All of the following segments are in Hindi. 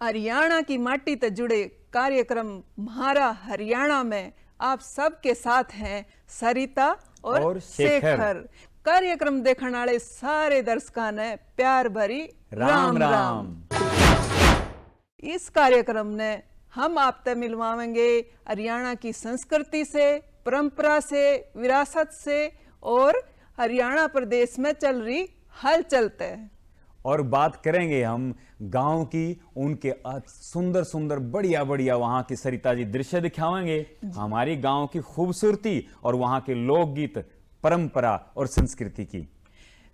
हरियाणा की माटी से जुड़े कार्यक्रम म्हारा हरियाणा में आप सबके साथ हैं सरिता और शेखर। कार्यक्रम देखने वाले सारे दर्शकों ने प्यार भरी राम राम। इस कार्यक्रम ने हम आपसे मिलवाएंगे हरियाणा की संस्कृति से, परंपरा से, विरासत से और हरियाणा प्रदेश में चल रही हलचल से। और बात करेंगे हम गांव की, उनके सुंदर सुंदर बढ़िया बढ़िया वहां की सरिता जी दृश्य दिखाएंगे, हमारी गांव की खूबसूरती और वहां के लोकगीत, परंपरा और संस्कृति की।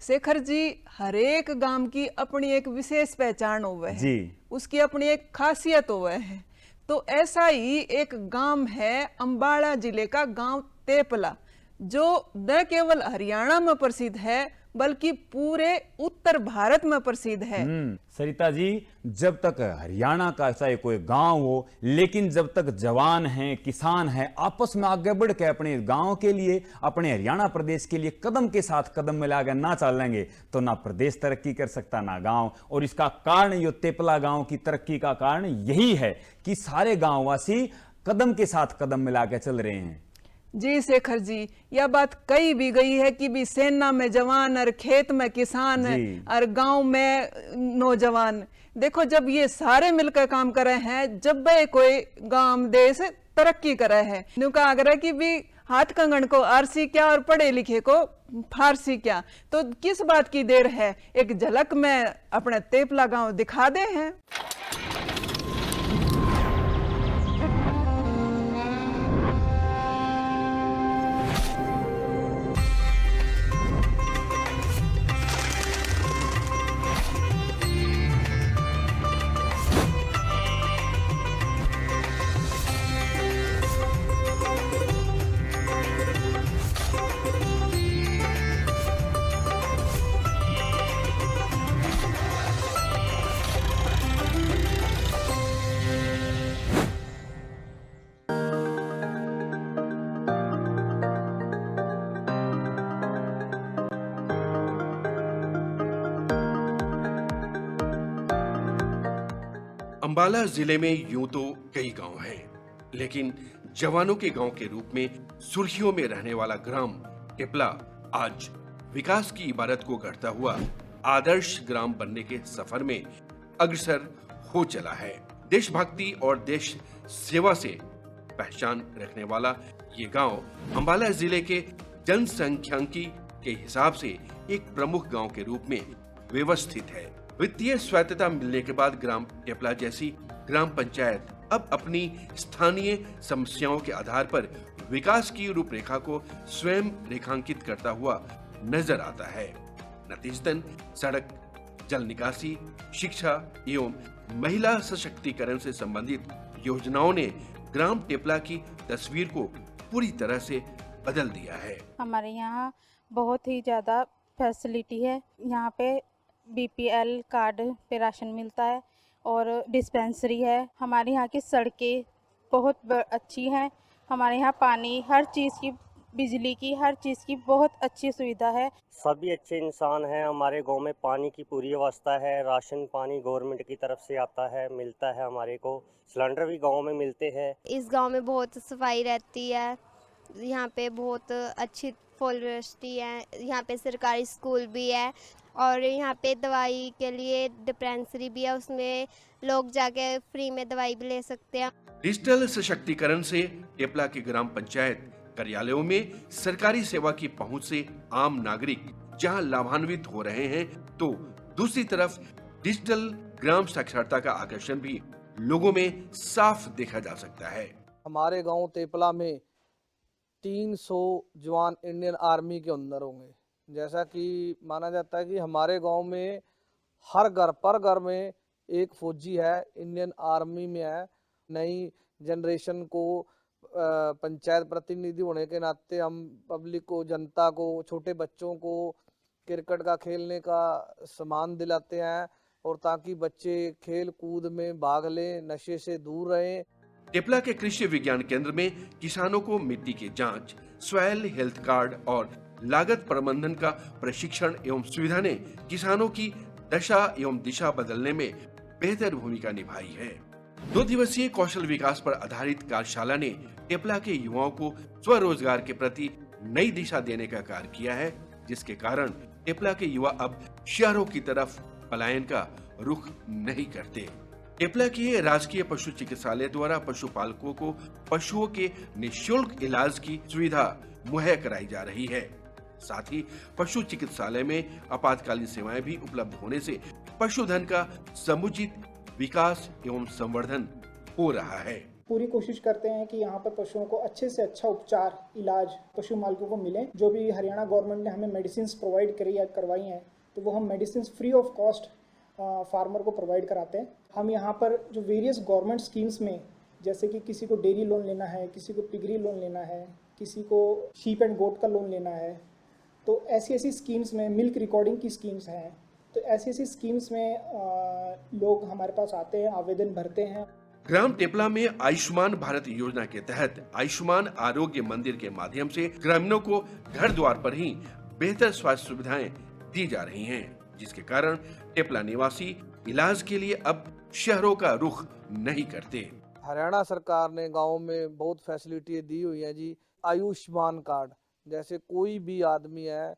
शेखर जी, हर एक गांव की अपनी एक विशेष पहचान होवे है, उसकी अपनी एक खासियत होवे है। तो ऐसा ही एक गांव है अंबाला जिले का गांव तेपला, जो न केवल हरियाणा में प्रसिद्ध है बल्कि पूरे उत्तर भारत में प्रसिद्ध है। सरिता जी, जब तक हरियाणा का चाहे कोई गांव हो, लेकिन जब तक जवान हैं, किसान हैं, आपस में आगे बढ़ के अपने गांव के लिए, अपने हरियाणा प्रदेश के लिए कदम के साथ कदम मिलाकर ना चलेंगे तो ना प्रदेश तरक्की कर सकता ना गांव। और इसका कारण, यो तेपला गांव की तरक्की का कारण यही है कि सारे गांववासी कदम के साथ कदम मिलाकर चल रहे हैं। जी शेखर जी, यह बात कही भी गई है कि भी सेना में जवान और खेत में किसान और गांव में नौजवान। देखो, जब ये सारे मिलकर काम कर रहे हैं, जब वे कोई गांव देश तरक्की कर रहे हैं। नुका आग्रह कि भी हाथ कंगन को आरसी क्या और पढ़े लिखे को फारसी क्या। तो किस बात की देर है, एक झलक में अपने तेपला गांव दिखा दे हैं। अंबाला जिले में यूं तो कई गांव हैं, लेकिन जवानों के गांव के रूप में सुर्खियों में रहने वाला ग्राम तेपला आज विकास की इबारत को गढ़ता हुआ आदर्श ग्राम बनने के सफर में अग्रसर हो चला है। देशभक्ति और देश सेवा से पहचान रखने वाला ये गांव अंबाला जिले के जनसंख्यांकी के हिसाब से एक प्रमुख गांव के रूप में व्यवस्थित है। वित्तीय स्वायत्तता मिलने के बाद ग्राम तेपला जैसी ग्राम पंचायत अब अपनी स्थानीय समस्याओं के आधार पर विकास की रूपरेखा को स्वयं रेखांकित करता हुआ नजर आता है। नतीजतन सड़क, जल निकासी, शिक्षा एवं महिला सशक्तिकरण से संबंधित योजनाओं ने ग्राम तेपला की तस्वीर को पूरी तरह से बदल दिया है। हमारे यहाँ बहुत ही ज्यादा फैसिलिटी है। यहाँ पे बीपीएल कार्ड पे राशन मिलता है और डिस्पेंसरी है। हमारे यहाँ की सड़कें बहुत अच्छी हैं। हमारे यहाँ पानी, हर चीज़ की, बिजली की, हर चीज़ की बहुत अच्छी सुविधा है। सभी अच्छे इंसान हैं। हमारे गांव में पानी की पूरी व्यवस्था है। राशन पानी गवर्नमेंट की तरफ से आता है, मिलता है। हमारे को सिलेंडर भी गांव में मिलते हैं। इस गांव में बहुत सफाई रहती है। यहाँ पे बहुत अच्छी यूनिवर्सिटी है। यहाँ पे सरकारी स्कूल भी है और यहाँ पे दवाई के लिए डिस्पेंसरी भी है, उसमें लोग जाके फ्री में दवाई भी ले सकते हैं। डिजिटल सशक्तिकरण से तेपला के ग्राम पंचायत कार्यालयों में सरकारी सेवा की पहुंच से आम नागरिक जहां लाभान्वित हो रहे हैं, तो दूसरी तरफ डिजिटल ग्राम साक्षरता का आकर्षण भी लोगों में साफ देखा जा सकता है। हमारे गांव तेपला में 300 जवान इंडियन आर्मी के अंदर होंगे। जैसा कि माना जाता है कि हमारे गांव में हर घर में एक फौजी है, इंडियन आर्मी में है। नई जनरेशन को पंचायत प्रतिनिधि होने के नाते हम पब्लिक को, जनता को, छोटे बच्चों को क्रिकेट का खेलने का सामान दिलाते हैं और ताकि बच्चे खेल कूद में भाग लें, नशे से दूर रहें। तेपला के कृषि विज्ञान केंद्र में किसानों को मिट्टी की जांच, सॉइल हेल्थ कार्ड और लागत प्रबंधन का प्रशिक्षण एवं सुविधा ने किसानों की दशा एवं दिशा बदलने में बेहतर भूमिका निभाई है। 2 दिवसीय कौशल विकास पर आधारित कार्यशाला ने टेपला के युवाओं को स्वरोजगार के प्रति नई दिशा देने का कार्य किया है, जिसके कारण टेपला के युवा अब शहरों की तरफ पलायन का रुख नहीं करते। टेपला के राजकीय पशु चिकित्सालय द्वारा पशुपालकों को पशुओं के निःशुल्क इलाज की सुविधा मुहैया कराई जा रही है। साथ ही पशु चिकित्सालय में आपातकालीन सेवाएं भी उपलब्ध होने से पशुधन का समुचित विकास एवं संवर्धन हो रहा है। पूरी कोशिश करते हैं कि यहाँ पर पशुओं को अच्छे से अच्छा उपचार इलाज पशु मालिकों को मिले। जो भी हरियाणा गवर्नमेंट ने हमें मेडिसिन प्रोवाइड करवाई हैं, तो वो हम medicine free of cost farmer को प्रोवाइड कराते हैं। हम यहाँ पर जो वेरियस गवर्नमेंट स्कीम्स में, जैसे कि किसी को डेयरी लोन लेना है, किसी को पिगरी लोन लेना है, किसी को शीप एंड गोट का लोन लेना है, तो ऐसी स्कीम्स में मिल्क रिकॉर्डिंग की स्कीम्स हैं, तो ऐसी स्कीम्स में लोग हमारे पास आते हैं, आवेदन भरते हैं। ग्राम टेपला में आयुष्मान भारत योजना के तहत आयुष्मान आरोग्य मंदिर के माध्यम से ग्रामीणों को घर द्वार पर ही बेहतर स्वास्थ्य सुविधाएं दी जा रही हैं, जिसके कारण टेपला निवासी इलाज के लिए अब शहरों का रुख नहीं करते। हरियाणा सरकार ने गाँव में बहुत फैसिलिटी दी हुई है जी। आयुष्मान कार्ड, जैसे कोई भी आदमी है,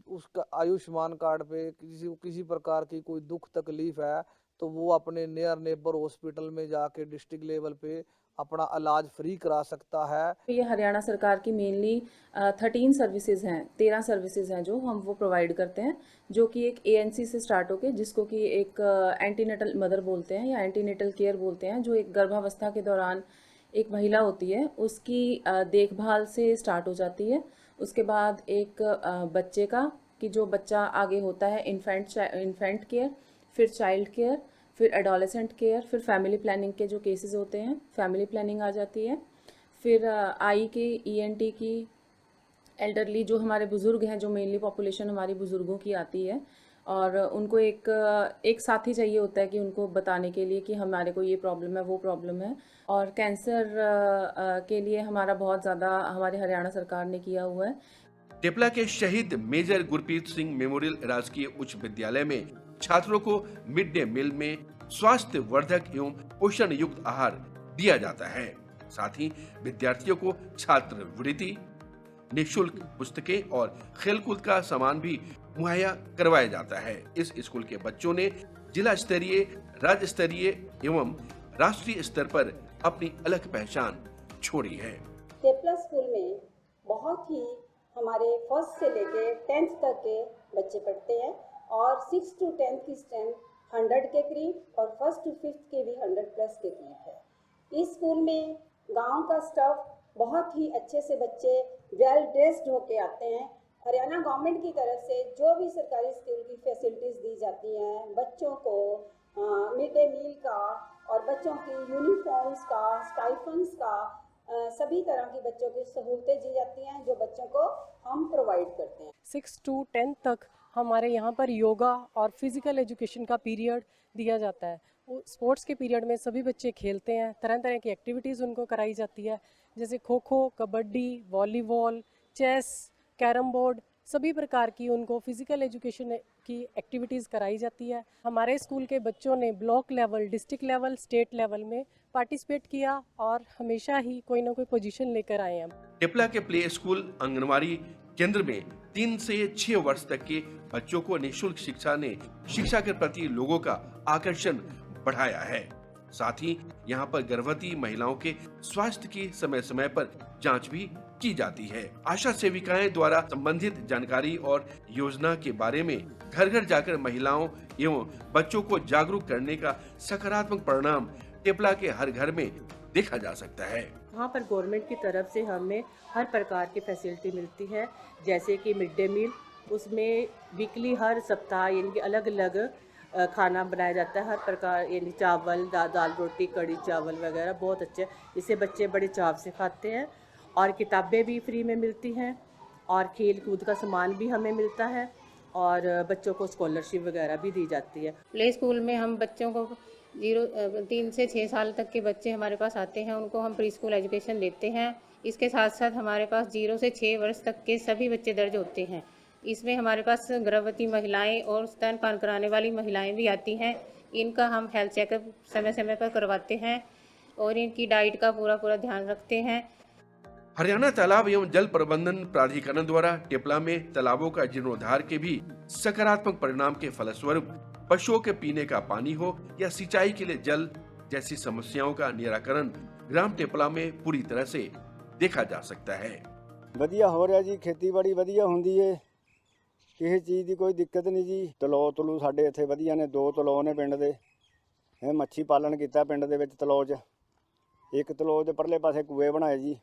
उसका आयुष्मान कार्ड पे किसी प्रकार की कोई दुख तकलीफ है, तो वो अपने नियर नेबर हॉस्पिटल में जाके डिस्ट्रिक्ट लेवल पे अपना इलाज फ्री करा सकता है। ये हरियाणा सरकार की मेनली 13 सर्विसेज हैं, 13 सर्विसेज हैं जो हम वो प्रोवाइड करते हैं, जो कि एक ANC से स्टार्ट होके, जिसको कि एक एंटीनेटल मदर बोलते हैं या एंटीनेटल केयर बोलते हैं, जो एक गर्भावस्था के दौरान एक महिला होती है उसकी देखभाल से स्टार्ट हो जाती है। उसके बाद एक बच्चे का, कि जो बच्चा आगे होता है, इन्फेंट केयर, फिर चाइल्ड केयर, फिर एडोलेसेंट केयर, फिर फैमिली प्लानिंग के जो केसेस होते हैं, फैमिली प्लानिंग आ जाती है। फिर आई के, ENT की, एल्डरली जो हमारे बुज़ुर्ग हैं, जो मेनली पॉपुलेशन हमारी बुज़ुर्गों की आती है, और उनको एक साथी चाहिए होता है कि उनको बताने के लिए कि हमारे को ये प्रॉब्लम है, वो प्रॉब्लम है। और कैंसर के लिए हमारा बहुत ज़्यादा हमारे हरियाणा सरकार ने किया हुआ है। टेपला के शहीद मेजर गुरप्रीत सिंह मेमोरियल राजकीय उच्च विद्यालय में छात्रों को मिड डे मील में स्वास्थ्य वर्धक एवं पोषण युक्त आहार दिया जाता है। साथ ही विद्यार्थियों को छात्रवृत्ति, निःशुल्क पुस्तकें और खेलकूद का सामान भी मुहैया करवाया जाता है। इस स्कूल के बच्चों ने जिला स्तरीय, राज्य स्तरीय एवं राष्ट्रीय स्तर पर अपनी अलग पहचान छोड़ी है। टेपला स्कूल में बहुत ही हमारे फर्स्ट से लेके 10th तक के बच्चे पढ़ते हैं, और 6 to 10 की स्ट्रेंथ 100 के करीब और 1st to 5th के भी 100+ के करीब है। इस स्कूल में गांव का स्टाफ बहुत ही अच्छे से, बच्चे वेल ड्रेस्ड होके आते हैं। हरियाणा गवर्नमेंट की तरफ से जो भी सरकारी स्कूल की फैसिलिटीज़ दी जाती हैं, बच्चों को मिड डे मील का और बच्चों की यूनिफॉर्म्स का, स्टाइफंड्स का, सभी तरह की बच्चों की सहूलतें दी जाती हैं, जो बच्चों को हम प्रोवाइड करते हैं। 6 to 10 तक हमारे यहाँ पर योगा और फिज़िकल एजुकेशन का पीरियड दिया जाता है। स्पोर्ट्स के पीरियड में सभी बच्चे खेलते हैं, तरह तरह की एक्टिविटीज़ उनको कराई जाती है, जैसे kho kho, kabaddi, volleyball, chess, carrom board, सभी प्रकार की उनको फिज़िकल एजुकेशन की एक्टिविटीज़ कराई जाती है। हमारे स्कूल के बच्चों ने block level, district level, state level में पार्टिसिपेट किया और हमेशा ही कोई ना कोई पोजीशन लेकर आए हैं। टेपला के प्ले स्कूल आंगनवाड़ी केंद्र में 3 से 6 वर्ष तक के बच्चों को निःशुल्क शिक्षा ने शिक्षा के प्रति लोगों का आकर्षण बढ़ाया है। साथ ही यहाँ पर गर्भवती महिलाओं के स्वास्थ्य की समय समय पर जांच भी की जाती है। आशा सेविकाएं द्वारा संबंधित जानकारी और योजना के बारे में घर घर जाकर महिलाओं एवं बच्चों को जागरूक करने का सकारात्मक परिणाम टेपला के हर घर में देखा जा सकता है। वहाँ पर गवर्नमेंट की तरफ से हमें हर प्रकार की फैसिलिटी मिलती है, जैसे कि मिड डे मील, उसमें वीकली हर सप्ताह यानी कि अलग अलग खाना बनाया जाता है, हर प्रकार यानी चावल, दाल रोटी, कड़ी चावल वगैरह बहुत अच्छे, इसे बच्चे बड़े चाव से खाते हैं। और किताबें भी फ्री में मिलती हैं, और खेल कूद का सामान भी हमें मिलता है, और बच्चों को स्कॉलरशिप वगैरह भी दी जाती है। प्ले स्कूल में हम बच्चों को 3 से 6 साल तक के बच्चे हमारे पास आते हैं, उनको हम प्री स्कूल एजुकेशन देते हैं। इसके साथ साथ हमारे पास 0 से 6 वर्ष तक के सभी बच्चे दर्ज होते हैं। इसमें हमारे पास गर्भवती महिलाएं और स्तनपान कराने वाली महिलाएं भी आती हैं। इनका हम हेल्थ चेकअप समय समय पर करवाते हैं और इनकी डाइट का पूरा ध्यान रखते हैं। हरियाणा तालाब एवं जल प्रबंधन प्राधिकरण द्वारा टेपला में तालाबों का जीर्णोद्धार के भी सकारात्मक परिणाम के फलस्वरूप पशुओं के पीने का पानी हो या सिंचाई के लिए जल जैसी समस्याओं का निराकरण ग्राम टेपला में पूरी तरह से देखा जा सकता है। ਵਧੀਆ ਹੋ ਰਿਹਾ ਜੀ, ਖੇਤੀਬਾੜੀ ਵਧੀਆ ਹੁੰਦੀ ਏ, ਕਿਸੇ ਚੀਜ਼ ਦੀ ਕੋਈ ਦਿੱਕਤ ਨਹੀਂ ਜੀ। ਤਲੋ ਸਾਡੇ ਇੱਥੇ ਵਧੀਆ ਨੇ, 2 ਤਲੋ ਨੇ ਪਿੰਡ ਦੇ। ਇਹ ਮੱਛੀ ਪਾਲਣ ਕੀਤਾ ਪਿੰਡ ਦੇ ਵਿੱਚ ਤਲੋ 'ਚ। ਇੱਕ ਤਲੋ ਦੇ ਪਰਲੇ ਪਾਸੇ ਕੂਏ ਬਣਾਏ ਜੀ।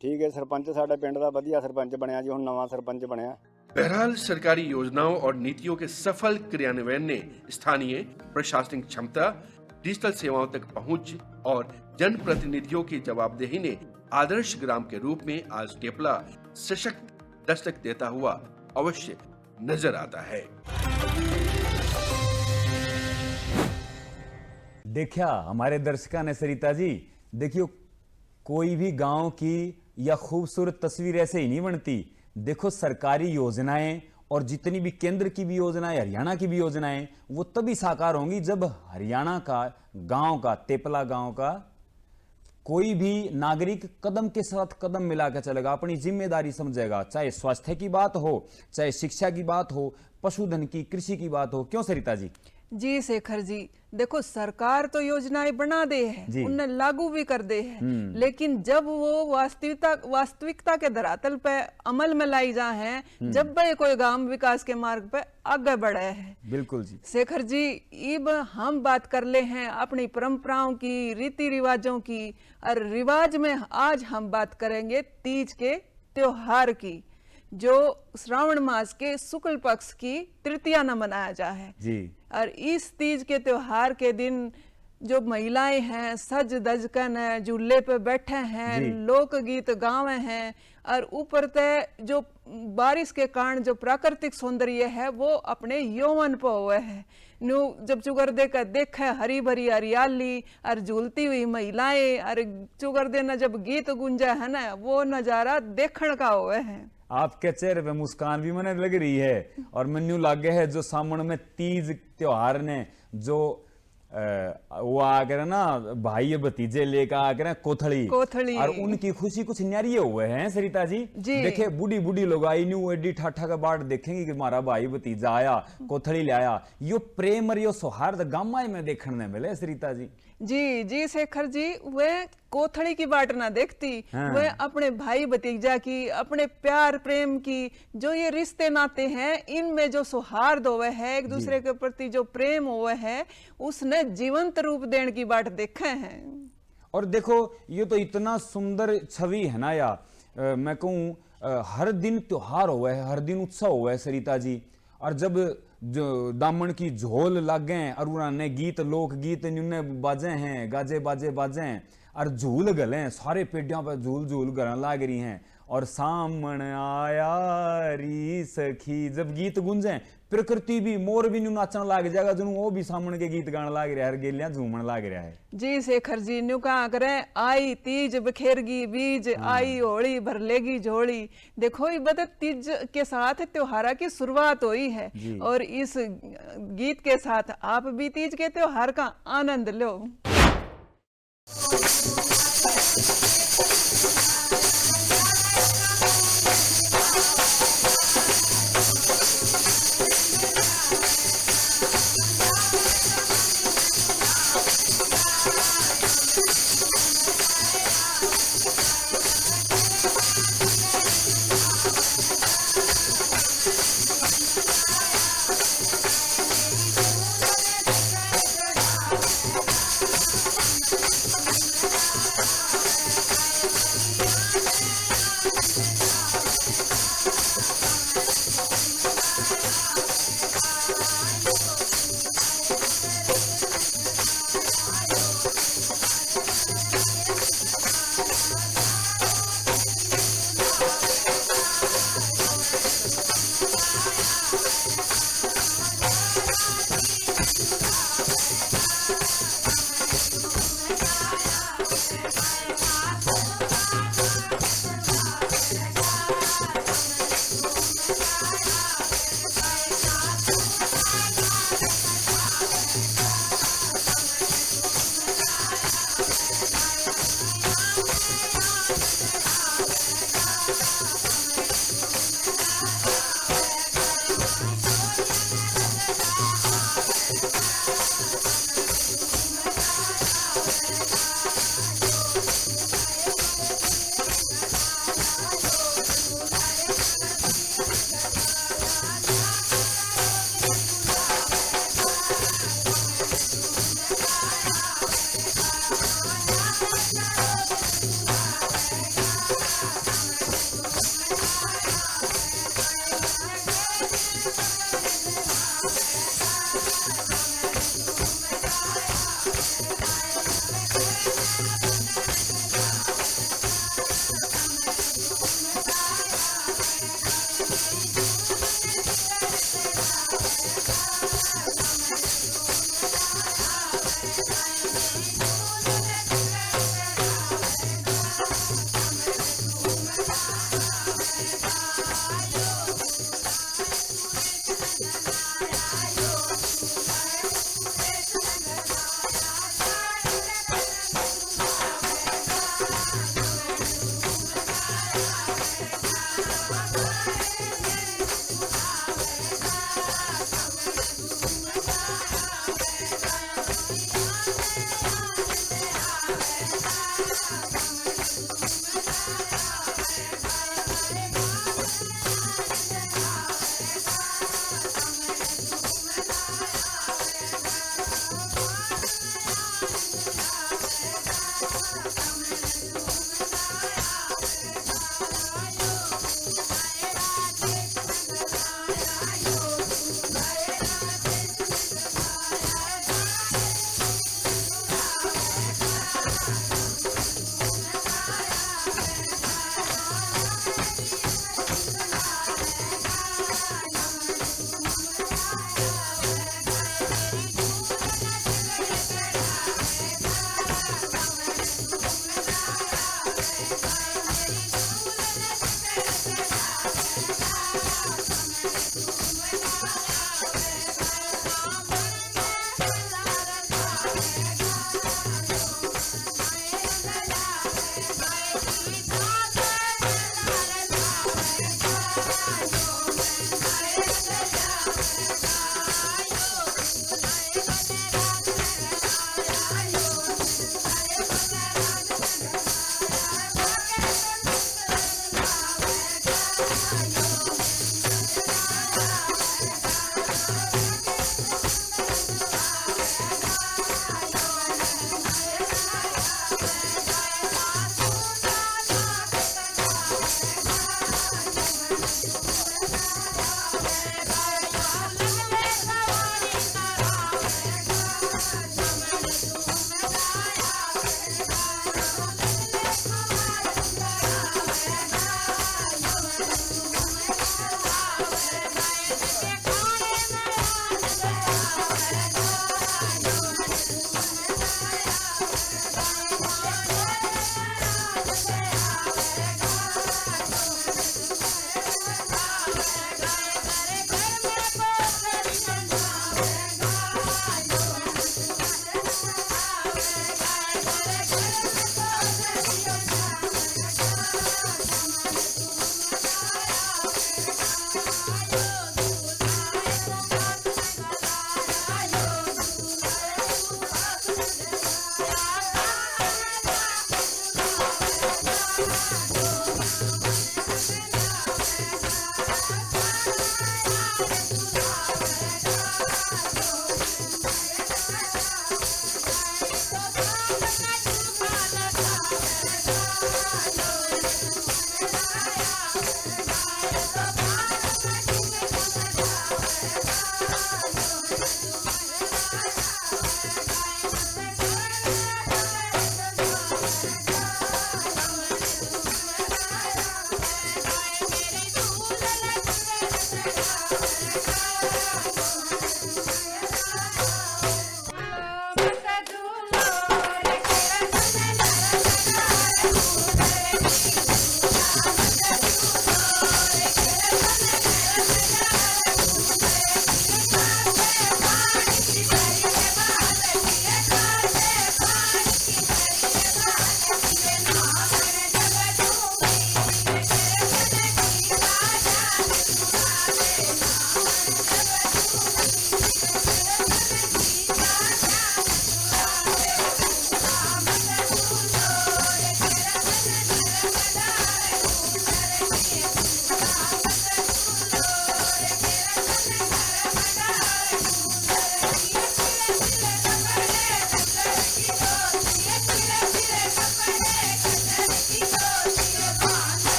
ਠੀਕ है, सरपंच साडे पिंड दा वधिया सरपंच बनया जी, हुण नवां सरपंच बनया। बहरहाल सरकारी योजनाओं और नीतियों के सफल क्रियान्वयन ने स्थानीय प्रशासनिक क्षमता, डिजिटल सेवाओं तक पहुंच और जन प्रतिनिधियों की जवाबदेही ने आदर्श ग्राम के रूप में आज टेपला सशक्त दस्तक देता हुआ अवश्य नजर आता है। देखा हमारे दर्शकों ने सरिता जी, देखियो कोई भी गांव की या खूबसूरत तस्वीर ऐसे ही नहीं बनती। देखो सरकारी योजनाएं और जितनी भी केंद्र की भी योजनाएं, हरियाणा की भी योजनाएं, वो तभी साकार होंगी जब हरियाणा का गांव का, टेपला गांव का कोई भी नागरिक कदम के साथ कदम मिलाकर चलेगा, अपनी जिम्मेदारी समझेगा। चाहे स्वास्थ्य की बात हो, चाहे शिक्षा की बात हो, पशुधन की, कृषि की बात हो। क्यों सरिता जी? जी शेखर जी, देखो सरकार तो योजनाएं बना दे है, उन्हें लागू भी कर दे है, लेकिन जब वो वास्तविकता के धरातल पे अमल में लाई जा है, जब वह कोई गांव विकास के मार्ग पे आगे बढ़े है। बिल्कुल जी शेखर जी, अब हम बात कर ले हैं अपनी परंपराओं की, रीति रिवाजों की, और रिवाज में आज हम बात करेंगे तीज के त्योहार की, जो श्रावण मास के शुक्ल पक्ष की तृतीया न मनाया जा है जी। और इस तीज के त्योहार के दिन जो महिलाएं हैं सज धज कर झूले पे बैठे हैं, लोकगीत गावे हैं, और ऊपर तय जो बारिश के कारण जो प्राकृतिक सौंदर्य है वो अपने यौवन पे हुए है। न्यू जब चुगर देकर देखे हरी भरी हरियाली और झूलती हुई महिलाएं, और चुगर देना जब गीत गुंजा है ना, वो नजारा देखने का हुए है। आपके चेहरे पे मुस्कान भी मने लग रही है, और मेन्यू लागे है जो सामने में तीज त्योहार ने जो वो आकर ना भाई भतीजे लेकर आकर कोथड़ी और उनकी खुशी कुछ न्यारी हुए हैं सरिता जी। देखे बूढ़ी बूढ़ी लोग आई न्यू एडी ठाठा का बाट देखेंगे कि हमारा भाई भतीजा आया, कोथड़ी ले आया। यो प्रेम और यो सौहार्द गामा में देखने मिले सरिता जी। जी शेखर जी, वह कोथड़ी की बाट ना देखती, वह अपने भाई भतीजा की, अपने प्यार प्रेम की, जो ये रिश्ते नाते हैं, इनमें जो सौहार्द हुए है, एक दूसरे के प्रति जो प्रेम हुए है, उसने जीवंत रूप देने की बाट देखे हैं। और देखो ये तो इतना सुंदर छवि है ना यार, मैं कहूँ हर दिन त्योहार हुआ है, हर दिन उत्सव हुआ है सरिता जी। और जब जो दामन की झोल लागे और उन्होंने गीत लोक गीत उन्हें बाजे हैं, गाजे बाजे बाजे हैं और झूल गले, सारे पेडियों पर झूल झूल गलन लाग रही हैं। और सामन आया री सखी, जब गीत गुंजे प्रकृति भी, मोर भी न्यू नाचन लाग जाएगा, जो वो भी सामने के गीत गाने लाग रहा है, गेलियां झूमन लाग रहा है। जी शेखर जी, न्यू कहा करें आई तीज बखेरगी बीज, आई होली भर लेगी झोली। देखो ये बता तीज के साथ त्योहार की शुरुआत हुई है, और इस गीत के साथ आप भी तीज के त्योहार का आनंद लो।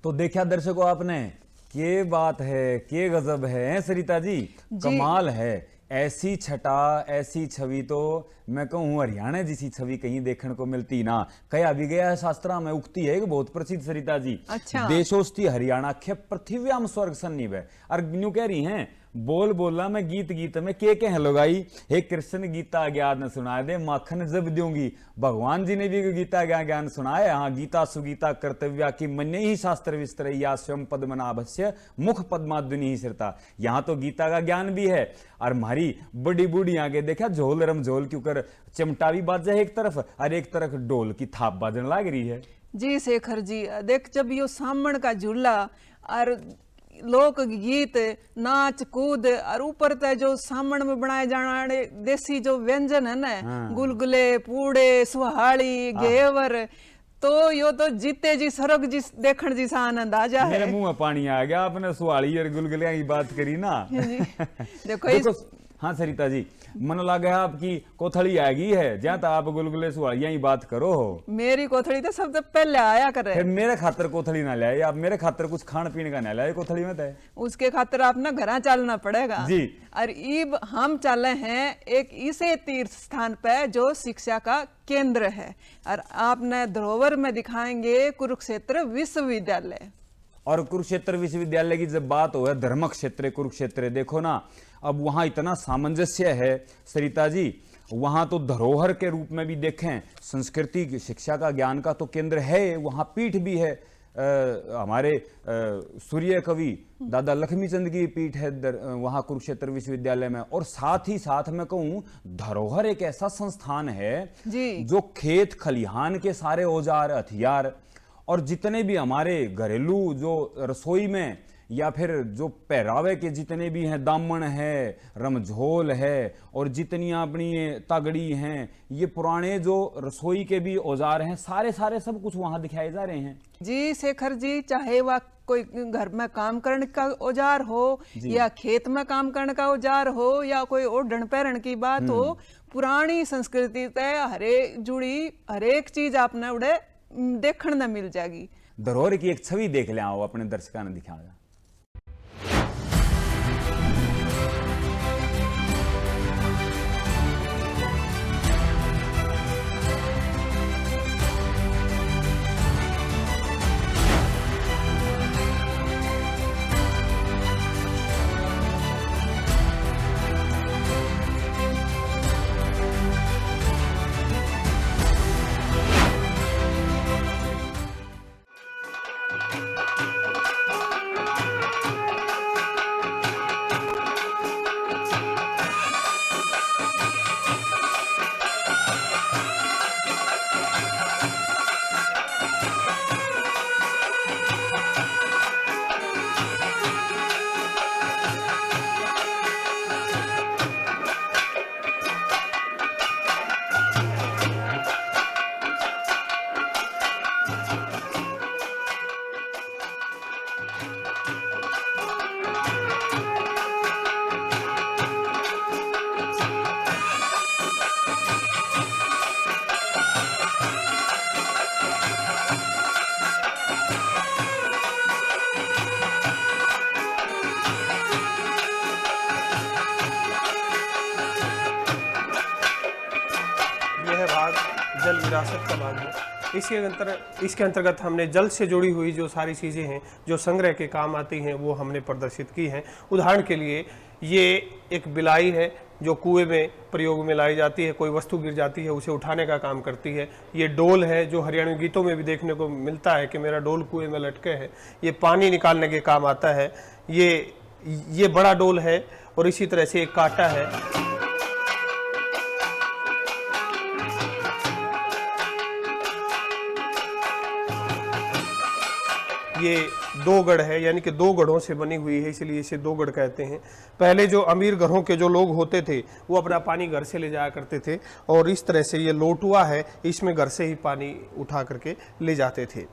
तो देखा दर्शकों आपने, के बात है, के गजब है सरिता जी, कमाल है। ऐसी छटा, ऐसी छवि तो मैं कहूँ हरियाणा जैसी छवि कहीं देखने को मिलती ना। कया भी गया है शास्त्रा में उक्ति है बहुत प्रसिद्ध सरिता जी। अच्छा। देशोस्ती हरियाणा खे पृथ्व्याम स्वर्ग सन्निव है। और न्यू कह रही हैं बोल बोला मैं गीत गीत में के कह लगाई, हे कृष्ण गीता ज्ञान सुना दे माखन जब दूंगी। भगवान जी ने भी गीता ज्ञान सुनाया। हाँ, गीता सुगीता कर्तव्या की मन्य ही शास्त्र विस्तरैया स्वयं पद्मनाभस्य मुख पद्माद्विनी ही सिरता। यहाँ तो गीता का ज्ञान भी है और हमारी बड़ी बूढ़ी आगे देखा झोल रम झोल क्यों कर चिमटा भी बाजा है एक तरफ और एक तरफ ढोल की थाप बाजन लग रही है। जी शेखर जी, देख जब यो सामण का झूला और लोक गीत, नाच कूद और ऊपर ते जो सामण में बनाए जाने वाले देसी जो व्यंजन है ना, गुलगुले, पूड़े, सुहाड़ी, घेवर, तो यो तो जीते जी स्वर्ग जी देखण जी सा आनंद आ जाए। मेरे मुंह में पानी आ गया, आपने सुहाड़ी और गुलगुले की बात करी ना। देखो हाँ सरिता जी, मन लगा आपकी कोथड़ी आ गई है, जहाँ तक आप गुलगुले सुहाड़ियाँ ही बात करो हो। मेरी कोथड़ी तो सबसे पहले आया करे। फिर मेरे खातर कोथड़ी ना लाए, आप मेरे खातर कुछ खान पीने का ना लाए कोथड़ी में तय। उसके खातर आप ना घर चलना पड़ेगा जी। और इब हम चले हैं एक ऐसे तीर्थ स्थान पे जो शिक्षा का केंद्र है, और आपने धरोहर में दिखाएंगे कुरुक्षेत्र विश्वविद्यालय। और कुरुक्षेत्र विश्वविद्यालय की जब बात हो, धर्म क्षेत्र कुरुक्षेत्र, देखो ना अब वहां इतना सामंजस्य है सरिता जी, वहां तो धरोहर के रूप में भी देखें, संस्कृति शिक्षा का ज्ञान का तो केंद्र है, वहां पीठ भी है, हमारे सूर्य कवि दादा लक्ष्मीचंद की पीठ है वहां कुरुक्षेत्र विश्वविद्यालय में। और साथ ही साथ मैं कहूं, धरोहर एक ऐसा संस्थान है जी। जो खेत खलिहान के सारे औजार, हथियार और जितने भी हमारे घरेलू जो रसोई में या फिर जो पहरावे के जितने भी हैं, दामन है, रमझोल है, और जितनी अपनी तगड़ी हैं, ये पुराने जो रसोई के भी औजार हैं, सारे सब कुछ वहां दिखाए जा रहे हैं। जी शेखर जी, चाहे वह कोई घर में काम करने का औजार हो या खेत में काम करने का औजार हो या कोई ओढ़न पहरण की बात हो, पुरानी संस्कृति से हरे जुड़ी हरेक चीज आपने उड़े देखने न मिल जाएगी। धरोहर की एक छवि देख ले आओ, अपने दर्शकों ने दिखाया। जल विरासत का भाग है। इसके अंतर्गत हमने जल से जुड़ी हुई जो सारी चीज़ें हैं जो संग्रह के काम आती हैं वो हमने प्रदर्शित की हैं। उदाहरण के लिए ये एक बिलाई है जो कुएं में प्रयोग में लाई जाती है, कोई वस्तु गिर जाती है उसे उठाने का काम करती है। ये डोल है जो हरियाणवी गीतों में भी देखने को मिलता है कि मेरा डोल कुएं में लटके है, ये पानी निकालने के काम आता है। ये बड़ा डोल है। और इसी तरह से एक कांटा है। ये दो गढ़ है, यानी कि दो गढ़ों से बनी हुई है, इसलिए इसे दो गढ़ कहते हैं। पहले जो अमीर घरों के जो लोग होते थे वो अपना पानी घर से ले जाया करते थे, और इस तरह से ये लोटुआ है, इसमें घर से ही पानी उठा करके ले जाते थे।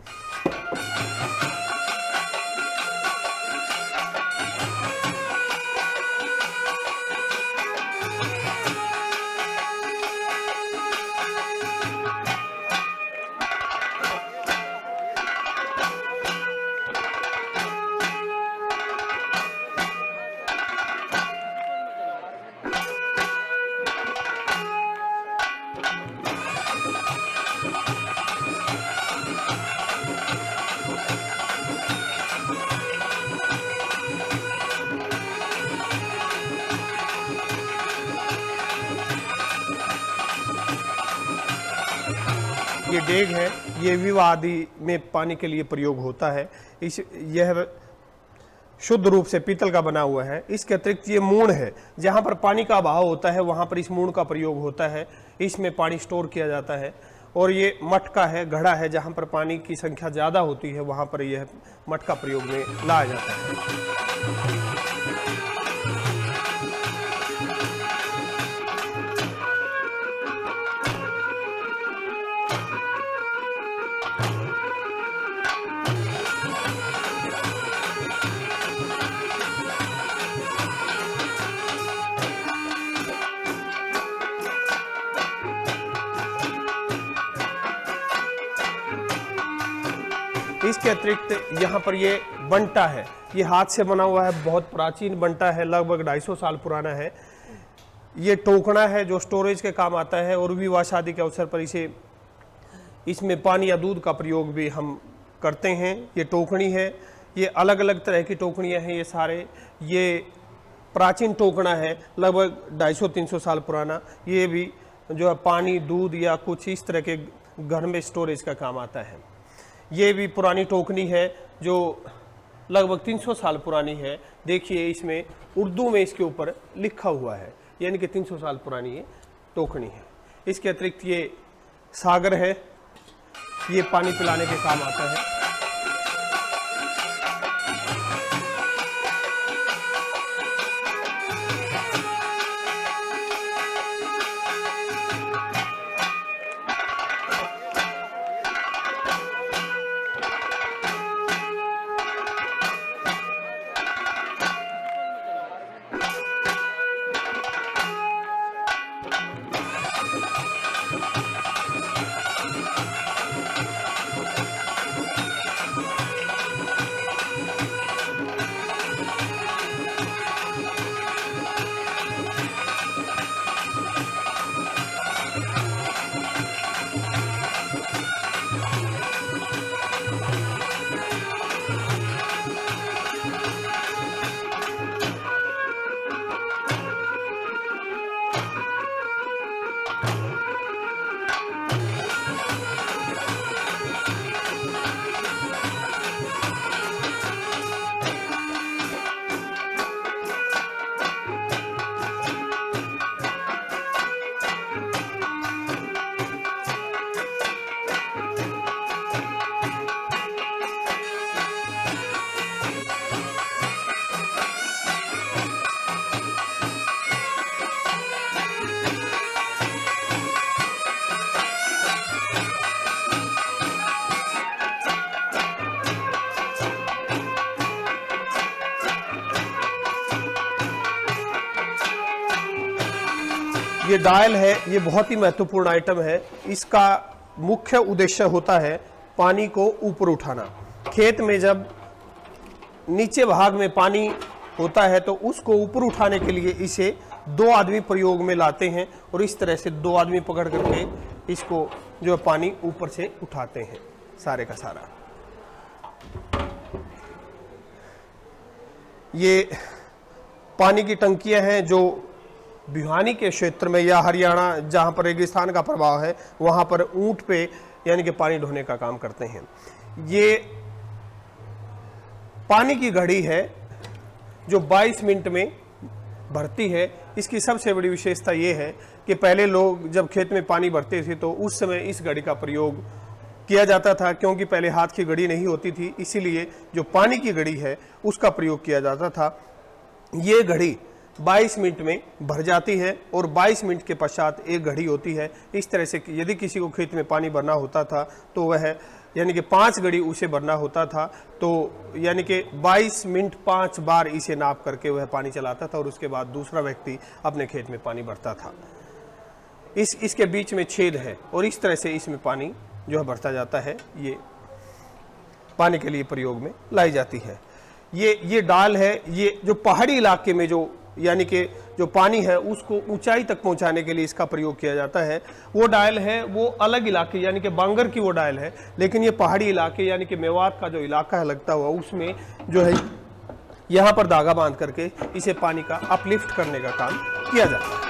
ये डेग है, ये विवाह आदि में पानी के लिए प्रयोग होता है। यह शुद्ध रूप से पीतल का बना हुआ है। इसके अतिरिक्त ये मूण है, जहाँ पर पानी का अभाव होता है वहाँ पर इस मूण का प्रयोग होता है। इसमें पानी स्टोर किया जाता है। और ये मटका है, घड़ा है, जहाँ पर पानी की संख्या ज़्यादा होती है वहाँ पर यह मटका प्रयोग में लाया जाता है। इसके अतिरिक्त यहाँ पर ये बंटा है, ये हाथ से बना हुआ है, बहुत प्राचीन बंटा है, लगभग 250 साल पुराना है। ये टोकना है जो स्टोरेज के काम आता है और विवाह शादी के अवसर पर इसमें पानी या दूध का प्रयोग भी हम करते हैं। ये टोकनी है, ये अलग अलग तरह की टोकनियाँ हैं, ये सारे ये प्राचीन टोकना है, लगभग 250-300 साल पुराना। ये भी जो है पानी, दूध या कुछ इस तरह के घर में स्टोरेज का काम आता है। ये भी पुरानी टोकनी है जो लगभग 300 साल पुरानी है। देखिए इसमें उर्दू में इसके ऊपर लिखा हुआ है, यानी कि 300 साल पुरानी ये टोकनी है। इसके अतिरिक्त ये सागर है, ये पानी पिलाने के काम आता है। ये डायल है, ये बहुत ही महत्वपूर्ण आइटम है। इसका मुख्य उद्देश्य होता है पानी को ऊपर उठाना। खेत में जब नीचे भाग में पानी होता है तो उसको ऊपर उठाने के लिए इसे 2 आदमी प्रयोग में लाते हैं और इस तरह से 2 आदमी पकड़ करके इसको जो पानी ऊपर से उठाते हैं सारे का सारा। ये पानी की टंकियां हैं जो भिवानी के क्षेत्र में या हरियाणा जहां पर रेगिस्तान का प्रभाव है वहां पर ऊंट पे यानी कि पानी ढोने का काम करते हैं। ये पानी की घड़ी है जो 22 मिनट में भरती है। इसकी सबसे बड़ी विशेषता ये है कि पहले लोग जब खेत में पानी भरते थे तो उस समय इस घड़ी का प्रयोग किया जाता था, क्योंकि पहले हाथ की घड़ी नहीं होती थी, इसीलिए जो पानी की घड़ी है उसका प्रयोग किया जाता था। ये घड़ी 22 मिनट में भर जाती है और 22 मिनट के पश्चात एक घड़ी होती है। इस तरह से यदि किसी को खेत में पानी भरना होता था तो वह यानी कि 5 घड़ी उसे भरना होता था, तो यानी कि 22 मिनट 5 बार इसे नाप करके वह पानी चलाता था और उसके बाद दूसरा व्यक्ति अपने खेत में पानी भरता था। इसके बीच में छेद है और इस तरह से इसमें पानी जो है भरता जाता है। ये पानी के लिए प्रयोग में लाई जाती है। ये डाल है, ये जो पहाड़ी इलाके में जो यानी कि जो पानी है उसको ऊंचाई तक पहुंचाने के लिए इसका प्रयोग किया जाता है। वो डायल है वो अलग इलाके यानी कि बांगर की वो डायल है, लेकिन ये पहाड़ी इलाके यानी कि मेवात का जो इलाका है लगता हुआ उसमें जो है यहाँ पर धागा बांध करके इसे पानी का अपलिफ्ट करने का काम किया जाता है।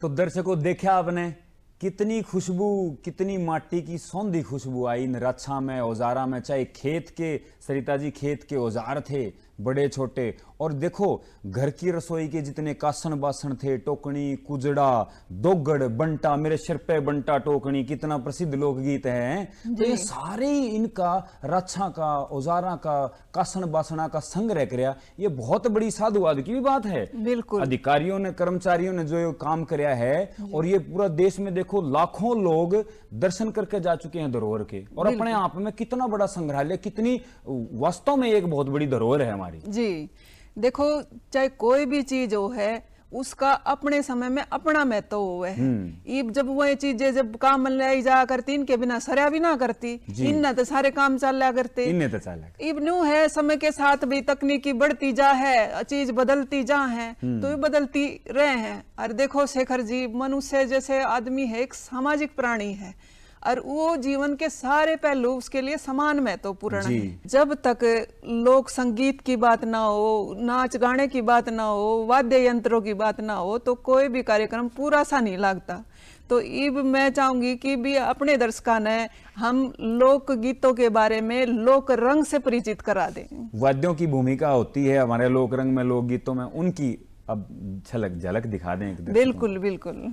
तो दर्शकों, देखा आपने कितनी खुशबू, कितनी माटी की सौंधी खुशबू आई इन रक्षा में, औजारा में। चाहे खेत के, सरिता जी खेत के औजार थे बड़े छोटे, और देखो घर की रसोई के जितने कासन बासन थे, टोकनी, कुजड़ा, दोगड़, बंटा, मेरे सिर पे बंटा टोकनी, कितना प्रसिद्ध लोकगीत है। तो ये सारे इनका रक्षा का, औजारा का, कासन बासना का संग्रह कराया, ये बहुत बड़ी साधुवाद की भी बात है। बिल्कुल अधिकारियों ने, कर्मचारियों ने जो ये काम कराया है, और ये पूरा देश में देखो लाखों लोग दर्शन करके जा चुके हैं धरोहर के, और अपने आप में कितना बड़ा संग्रहालय, कितनी वास्तव में एक बहुत बड़ी धरोहर है हमारी। जी देखो, चाहे कोई भी चीज हो है, उसका अपने समय में अपना महत्व हो है। इब जब वह चीजें जब काम लाई जा करती, इनके बिना सरया भी ना करती, इन तो सारे काम चल करते। इब न्यू है, समय के साथ भी तकनीकी बढ़ती जा है, चीज बदलती जा है, तो ये बदलती रहे हैं। और देखो शेखर जी, मनुष्य जैसे आदमी है, एक सामाजिक प्राणी है, और वो जीवन के सारे पहलू उसके लिए समान महत्वपूर्ण है। जब तक लोक संगीत की बात ना हो, नाच गाने की बात ना हो, वाद्य यंत्रों की बात ना हो, तो कोई भी कार्यक्रम पूरा सा नहीं लगता। तो इब मैं चाहूंगी कि भी अपने दर्शकों ने हम लोक गीतों के बारे में, लोक रंग से परिचित करा दें। वाद्यों की भूमिका होती है हमारे लोक रंग में, लोक गीतों में, उनकी अब झलक दिखा दें। बिल्कुल बिल्कुल।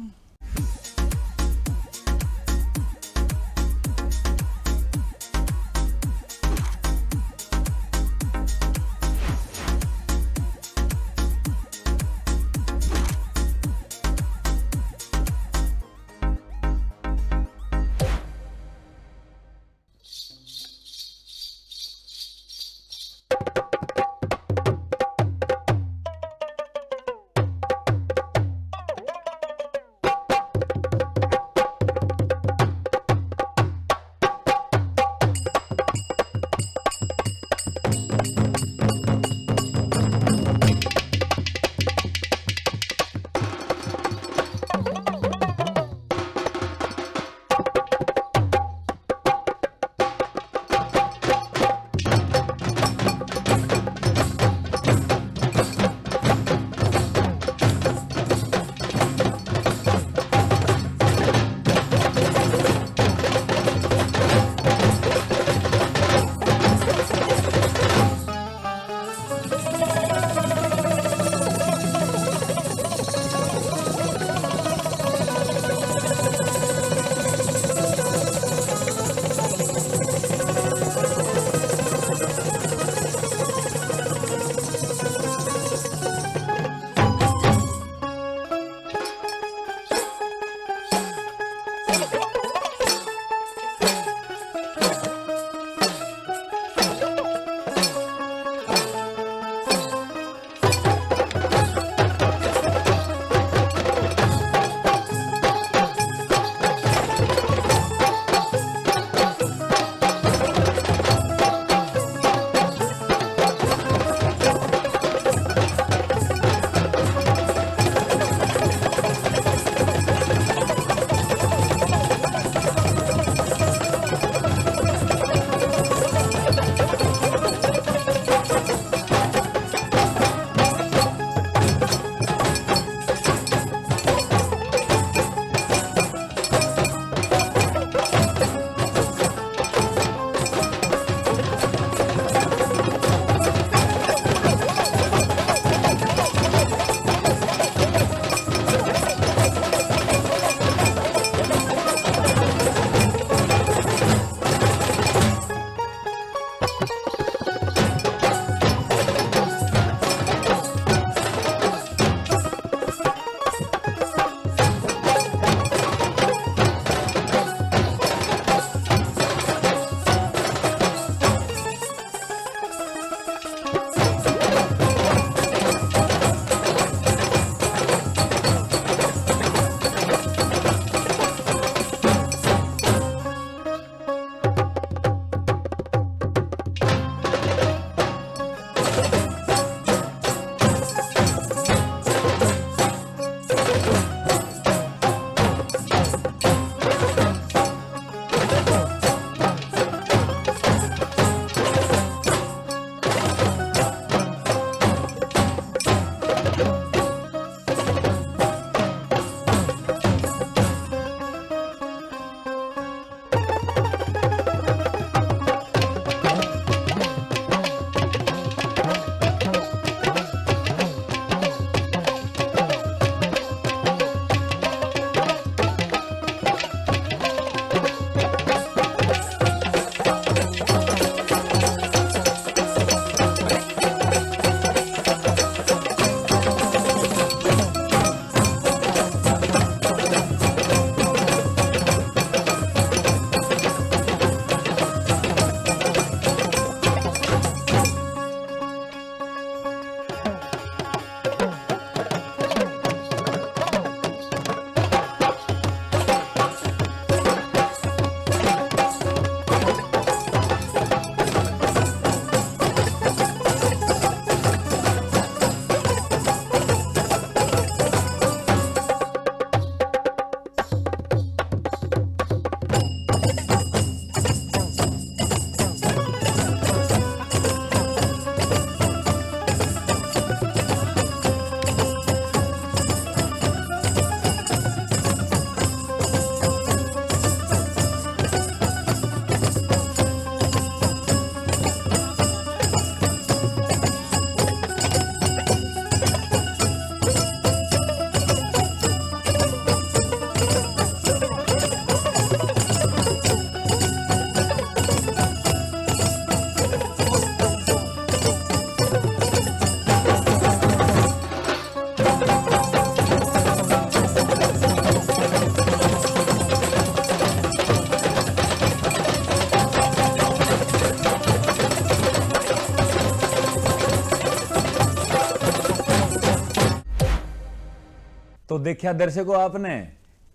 देखा दर्शकों आपने,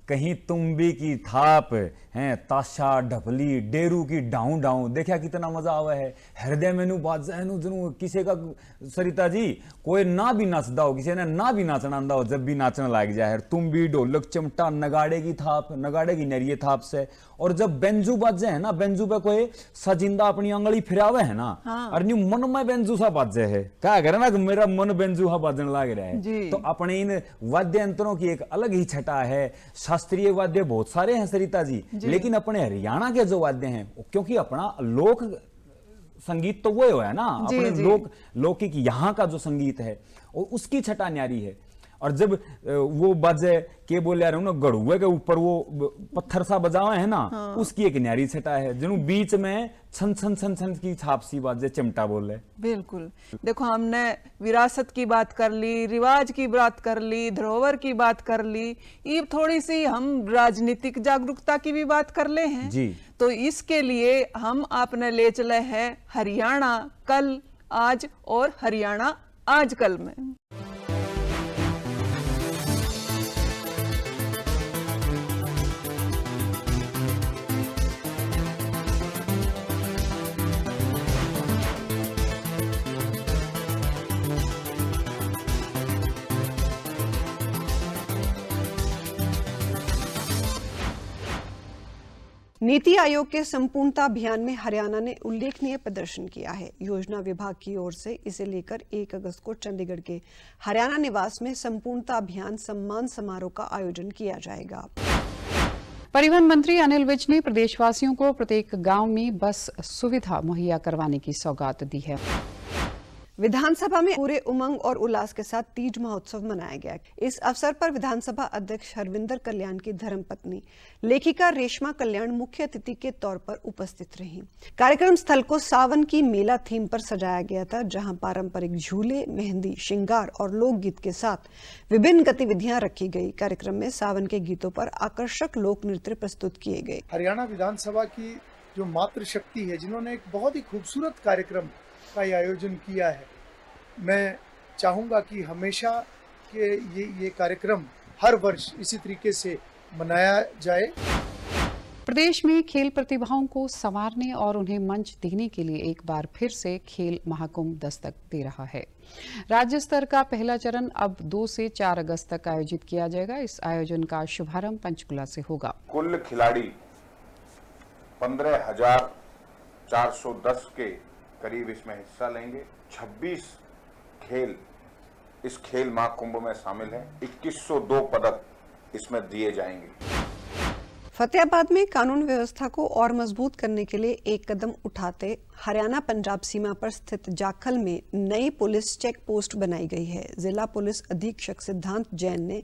कहीं तुम्बी की थाप हैं, ताशा ढपली डेरू की डाऊ डाऊ, देखा कितना मजा आवा है। हृदय मेनू बाजा है जनु किसी का सरिता जी कोई ना भी नाचदा हो, किसी ने ना भी नाचना आंदा हो, जब भी नाचने लग जाए तुम्बी ढोलक चिमटा नगाड़े की थाप, नगाड़े की नरिये थाप से। और जब बेंजू बाजे है ना, बेंजू पे कोई सजिंदा अपनी अंगली फिरावे है ना, और न्यू मन में बेंजू सा बाजे है, क्या करे ना मेरा मन बेंजू सा बाजने लग रहा है। तो अपने इन वाद्य यंत्रों की एक अलग ही छटा है। शास्त्रीय वाद्य बहुत सारे हैं सरिता जी, लेकिन अपने हरियाणा के जो वाद्य हैं, क्योंकि अपना लोक संगीत तो वो है ना, अपने लौकिक यहाँ का जो संगीत है और उसकी छटा न्यारी है। और जब वो बजे के बोले यार ना गड़ुए के ऊपर वो पत्थर सा बजावे है ना, उसकी एक न्यारी छटा है, जिन्हों बीच में छन छन छन छन की छाप सी बाजे चिमटा बोले। बिल्कुल, देखो हमने विरासत की बात कर ली, रिवाज की बात कर ली, धरोहर की बात कर ली, ये थोड़ी सी हम राजनीतिक जागरूकता की भी बात कर ले हैं जी। तो इसके लिए हम आपने ले चले हैं हरियाणा कल आज और हरियाणा आजकल में। नीति आयोग के संपूर्णता अभियान में हरियाणा ने उल्लेखनीय प्रदर्शन किया है। योजना विभाग की ओर से इसे लेकर 1 अगस्त को चंडीगढ़ के हरियाणा निवास में संपूर्णता अभियान सम्मान समारोह का आयोजन किया जाएगा। परिवहन मंत्री अनिल विज ने प्रदेशवासियों को प्रत्येक गांव में बस सुविधा मुहैया करवाने की सौगात दी है। विधानसभा में पूरे उमंग और उल्लास के साथ तीज महोत्सव मनाया गया। इस अवसर पर विधानसभा अध्यक्ष हरविंदर कल्याण की धर्मपत्नी लेखिका रेशमा कल्याण मुख्य अतिथि के तौर पर उपस्थित रहीं। कार्यक्रम स्थल को सावन की मेला थीम पर सजाया गया था, जहां पारंपरिक झूले, मेहंदी, श्रृंगार और लोकगीत के साथ विभिन्न गतिविधियां रखी गई। कार्यक्रम में सावन के गीतों पर आकर्षक लोक नृत्य प्रस्तुत किए गए। हरियाणा विधानसभा की जो मातृशक्ति है, जिन्होंने एक बहुत ही खूबसूरत कार्यक्रम का आयोजन किया है, मैं चाहूँगा कि हमेशा के ये कार्यक्रम हर वर्ष इसी तरीके से मनाया जाए। प्रदेश में खेल प्रतिभाओं को संवारने और उन्हें मंच देने के लिए एक बार फिर से खेल महाकुंभ दस्तक दे रहा है। राज्य स्तर का पहला चरण अब 2 से 4 अगस्त तक आयोजित किया जाएगा। इस आयोजन का शुभारंभ पंचकुला से होगा। कुल खिलाड़ी 15,410 के करीब इसमें हिस्सा लेंगे। 26 खेल इस खेल महाकुंभ में शामिल हैं। 2102 पदक इसमें दिए जाएंगे। फतेहाबाद में कानून व्यवस्था को और मजबूत करने के लिए एक कदम उठाते हरियाणा पंजाब सीमा पर स्थित जाखल में नई पुलिस चेक पोस्ट बनाई गई है। जिला पुलिस अधीक्षक सिद्धांत जैन ने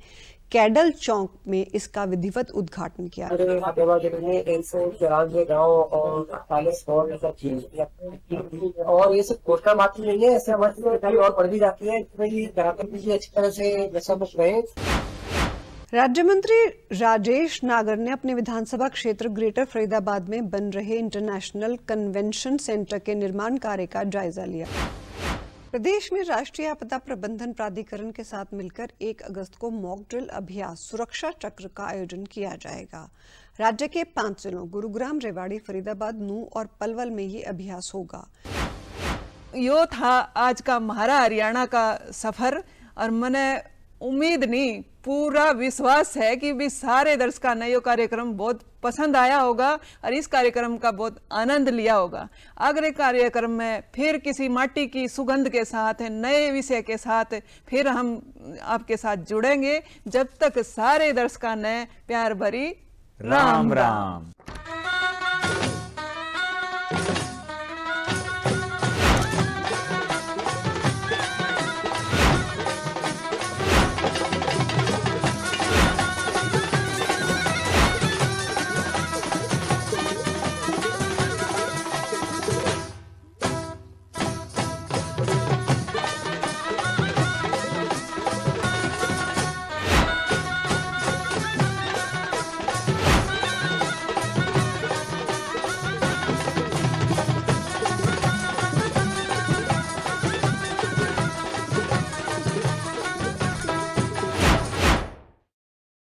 कैडल चौक में इसका विधिवत उद्घाटन किया। फतेहाबाद जिले में 194 गाँव और 48 और ये सब पोस्टर मात्र नहीं है, ऐसे हमारी जानकारी और बढ़ भी जाती है। अच्छी तरह से नशामुक्त रहे। राज्य मंत्री राजेश नागर ने अपने विधानसभा क्षेत्र ग्रेटर फरीदाबाद में बन रहे इंटरनेशनल कन्वेंशन सेंटर के निर्माण कार्य का जायजा लिया। प्रदेश में राष्ट्रीय आपदा प्रबंधन प्राधिकरण के साथ मिलकर 1 अगस्त को मॉक ड्रिल अभ्यास सुरक्षा चक्र का आयोजन किया जाएगा। राज्य के 5 जिलों गुरुग्राम, रेवाड़ी, फरीदाबाद, नूंह और पलवल में ये अभ्यास होगा। यो था आज का हमारा हरियाणा का सफर, और मैंने उम्मीद नहीं पूरा विश्वास है कि भी सारे दर्शकों ने ये कार्यक्रम बहुत पसंद आया होगा और इस कार्यक्रम का बहुत आनंद लिया होगा। अगले कार्यक्रम में फिर किसी माटी की सुगंध के साथ, नए विषय के साथ फिर हम आपके साथ जुड़ेंगे। जब तक सारे दर्शकों ने प्यार भरी राम राम।